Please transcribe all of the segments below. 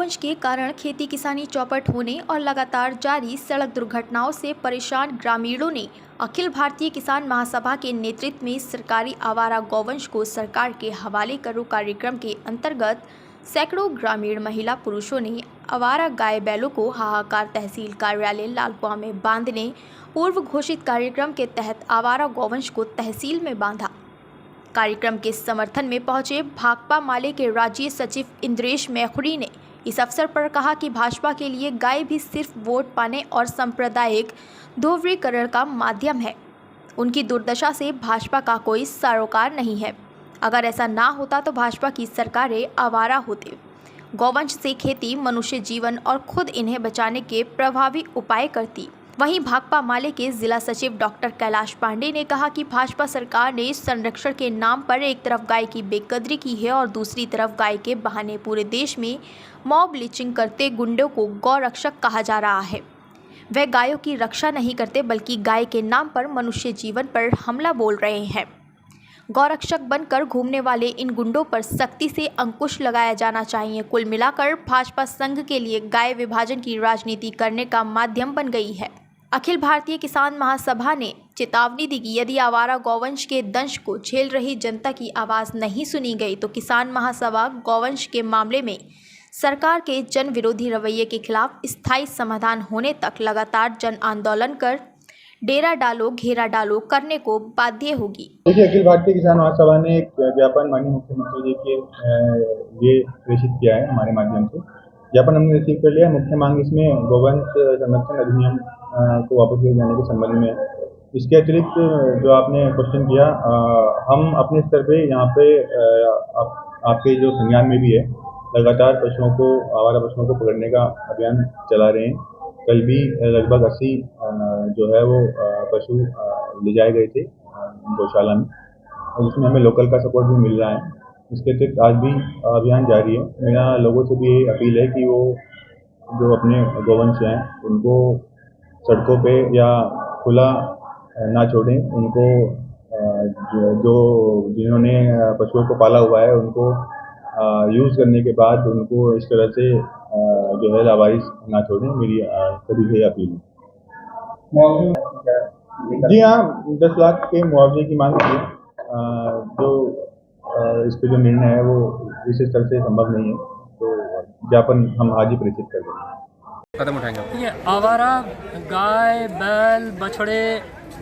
गोवंश के कारण खेती किसानी चौपट होने और लगातार जारी सड़क दुर्घटनाओं से परेशान ग्रामीणों ने अखिल भारतीय किसान महासभा के नेतृत्व में सरकारी आवारा गोवंश को सरकार के हवाले करो कार्यक्रम के अंतर्गत सैकड़ों ग्रामीण महिला पुरुषों ने आवारा गाय बैलों को हाहाकार तहसील कार्यालय लालकुआं में बांधने पूर्व घोषित कार्यक्रम के तहत आवारा गोवंश को तहसील में बांधा। कार्यक्रम के समर्थन में पहुंचे भाकपा माले के राज्य सचिव इंद्रेश मैखुड़ी ने इस अवसर पर कहा कि भाजपा के लिए गाय भी सिर्फ वोट पाने और सांप्रदायिक ध्रुवीकरण का माध्यम है। उनकी दुर्दशा से भाजपा का कोई सरोकार नहीं है। अगर ऐसा ना होता तो भाजपा की सरकारें आवारा होते। गौवंश से खेती, मनुष्य जीवन और खुद इन्हें बचाने के प्रभावी उपाय करती। वहीं भाकपा माले के जिला सचिव डॉक्टर कैलाश पांडे ने कहा कि भाजपा सरकार ने संरक्षण के नाम पर एक तरफ गाय की बेकदरी की है और दूसरी तरफ गाय के बहाने पूरे देश में मॉब लिंचिंग करते गुंडों को गौरक्षक कहा जा रहा है। वे गायों की रक्षा नहीं करते बल्कि गाय के नाम पर मनुष्य जीवन पर हमला बोल रहे हैं। गौरक्षक बनकर घूमने वाले इन गुंडों पर सख्ती से अंकुश लगाया जाना चाहिए। कुल मिलाकर भाजपा संघ के लिए गाय विभाजन की राजनीति करने का माध्यम बन गई है। अखिल भारतीय किसान महासभा ने चेतावनी दी कि यदि आवारा गौवंश के दंश को झेल रही जनता की आवाज़ नहीं सुनी गई तो किसान महासभा गौवंश के मामले में सरकार के जन विरोधी रवैये के खिलाफ स्थायी समाधान होने तक लगातार जन आंदोलन कर डेरा डालो घेरा डालो करने को बाध्य होगी। देखिए, अखिल भारतीय किसान महासभा ने एक ज्ञापन माननीय मुख्यमंत्री जी के लिए प्रेषित किया है। हमारे माध्यम से ज्ञापन हमने रिसीव कर लिया। मुख्य मांग इसमें गोवंश संरक्षण अधिनियम को वापस लिए जाने के संबंध में है। इसके अतिरिक्त जो आपने क्वेश्चन किया, हम अपने स्तर पे यहाँ पे आपके जो संज्ञान में भी है, लगातार पशुओं को, आवारा पशुओं को पकड़ने का अभियान चला रहे हैं। कल भी लगभग 80 जो है वो पशु ले जाए गए थे गौशाला में, और उसमें हमें लोकल का सपोर्ट भी मिल रहा है। इसके अतिरिक्त आज भी अभियान जारी है। मेरा लोगों से भी ये अपील है कि वो जो अपने गोवंश हैं उनको सड़कों पे या खुला ना छोड़ें। उनको जो जिन्होंने पशुओं को पाला हुआ है उनको यूज़ करने के बाद उनको इस तरह से जो है लावारिस ना छोड़ें। मेरी सभी से अपील है। जी हाँ, 10 लाख के मुआवजे की मांग की। जो इस पर जो निर्णय है वो इस स्तर से संभव नहीं है, तो ज्ञापन हम आज ही प्रेषित कर देंगे, कदम उठाएंगे। ये आवारा गाय बैल बछड़े,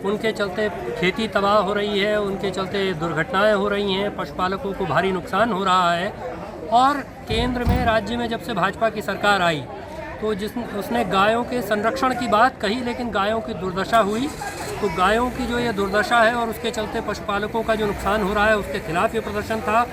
उनके चलते खेती तबाह हो रही है, उनके चलते दुर्घटनाएं हो रही हैं, पशुपालकों को भारी नुकसान हो रहा है। और केंद्र में, राज्य में जब से भाजपा की सरकार आई तो उसने गायों के संरक्षण की बात कही, लेकिन गायों की दुर्दशा हुई। तो गायों की जो ये दुर्दशा है और उसके चलते पशुपालकों का जो नुकसान हो रहा है, उसके खिलाफ ये प्रदर्शन था।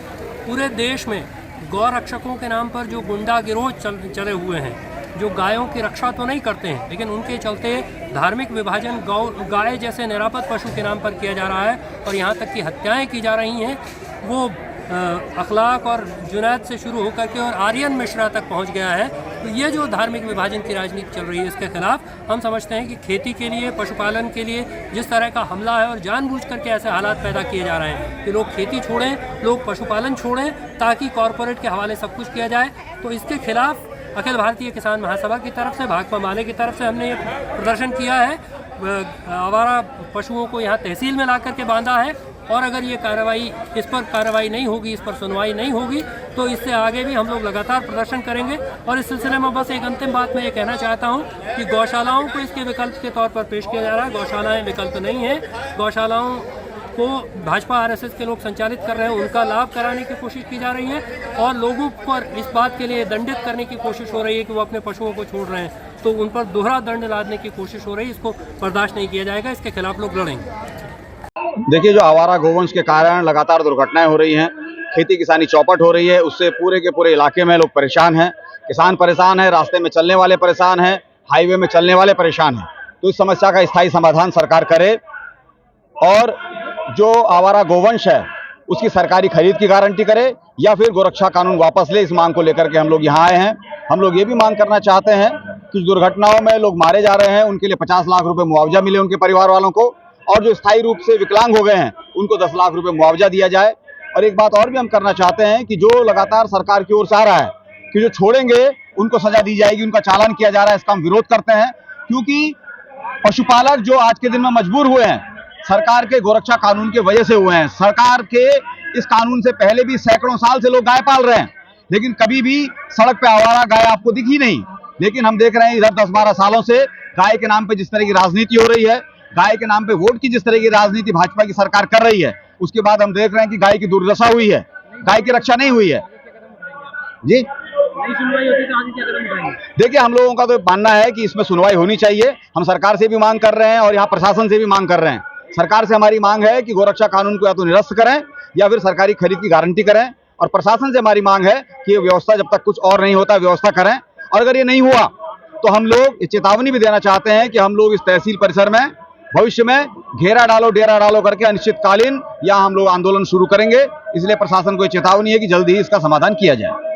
पूरे देश में गौरक्षकों के नाम पर जो गुंडा गिरोह चले हुए हैं, जो गायों की रक्षा तो नहीं करते हैं, लेकिन उनके चलते धार्मिक विभाजन गाय जैसे निरापद पशु के नाम पर किया जा रहा है और यहाँ तक कि हत्याएं की जा रही हैं। वो अखलाक और जुनैद से शुरू होकर के और आर्यन मिश्रा तक पहुँच गया है। तो ये जो धार्मिक विभाजन की राजनीति चल रही है, इसके खिलाफ हम समझते हैं कि खेती के लिए, पशुपालन के लिए जिस तरह का हमला है और जानबूझ करके ऐसे हालात पैदा किए जा रहे हैं कि लोग खेती छोड़ें, लोग पशुपालन छोड़ें ताकि कॉरपोरेट के हवाले सब कुछ किया जाए। तो इसके खिलाफ अखिल भारतीय किसान महासभा की तरफ से, भाकपा माले की तरफ से हमने ये प्रदर्शन किया है। आवारा पशुओं को यहाँ तहसील में ला करके बांधा है और अगर ये इस पर कार्रवाई नहीं होगी, इस पर सुनवाई नहीं होगी तो इससे आगे भी हम लोग लगातार प्रदर्शन करेंगे। और इस सिलसिले में बस एक अंतिम बात मैं ये कहना चाहता हूँ कि गौशालाओं को इसके विकल्प के तौर पर पेश किया जा रहा है। गौशालाएँ विकल्प नहीं है। गौशालाओं को भाजपा आरएसएस के लोग संचालित कर रहे हैं, उनका लाभ कराने की कोशिश की जा रही है और लोगों पर इस बात के लिए दंडित करने की कोशिश हो रही है कि वो अपने पशुओं को छोड़ रहे हैं, तो उन पर दोहरा दंड लादने की कोशिश हो रही है। इसको बर्दाश्त नहीं किया जाएगा, इसके खिलाफ लोग लड़ेंगे। देखिए, जो आवारा गोवंश के कारण लगातार दुर्घटनाएं हो रही हैं, खेती किसानी चौपट हो रही है, उससे पूरे के पूरे इलाके में लोग परेशान हैं। किसान परेशान है, रास्ते में चलने वाले परेशान हैं, हाईवे में चलने वाले परेशान हैं। तो इस समस्या का स्थायी समाधान सरकार करे और जो आवारा गोवंश है उसकी सरकारी खरीद की गारंटी करे या फिर गोरक्षा कानून वापस ले। इस मांग को लेकर के हम लोग यहाँ आए हैं। हम लोग ये भी मांग करना चाहते हैं कि दुर्घटनाओं में लोग मारे जा रहे हैं, उनके लिए 50 लाख रुपए मुआवजा मिले उनके परिवार वालों को, और जो स्थायी रूप से विकलांग हो गए हैं उनको 10 लाख रुपए मुआवजा दिया जाए। और एक बात और भी हम करना चाहते हैं कि जो लगातार सरकार की ओर से आ रहा है कि जो छोड़ेंगे उनको सजा दी जाएगी, उनका चालान किया जा रहा है। इसका हम विरोध करते हैं, क्योंकि पशुपालक जो आज के दिन में मजबूर हुए हैं, सरकार के गोरक्षा कानून के वजह से हुए हैं। सरकार के इस कानून से पहले भी सैकड़ों साल से लोग गाय पाल रहे हैं, लेकिन कभी भी सड़क पे आवारा गाय आपको दिखी नहीं। लेकिन हम देख रहे हैं इधर 10-12 सालों से गाय के नाम पे जिस तरह की राजनीति हो रही है, गाय के नाम पे वोट की जिस तरह की राजनीति भाजपा की सरकार कर रही है, उसके बाद हम देख रहे हैं कि गाय की दुर्दशा हुई है, गाय की रक्षा नहीं हुई है। जी देखिए, हम लोगों का तो मानना है कि इसमें सुनवाई होनी चाहिए। हम सरकार से भी मांग कर रहे हैं और यहाँ प्रशासन से भी मांग कर रहे हैं। सरकार से हमारी मांग है कि गोरक्षा कानून को या तो निरस्त करें या फिर सरकारी खरीद की गारंटी करें, और प्रशासन से हमारी मांग है कि ये व्यवस्था जब तक कुछ और नहीं होता व्यवस्था करें। और अगर ये नहीं हुआ तो हम लोग ये चेतावनी भी देना चाहते हैं कि हम लोग इस तहसील परिसर में भविष्य में घेरा डालो डेरा डालो करके अनिश्चितकालीन या हम लोग आंदोलन शुरू करेंगे। इसलिए प्रशासन को ये चेतावनी है कि जल्दी ही इसका समाधान किया जाए।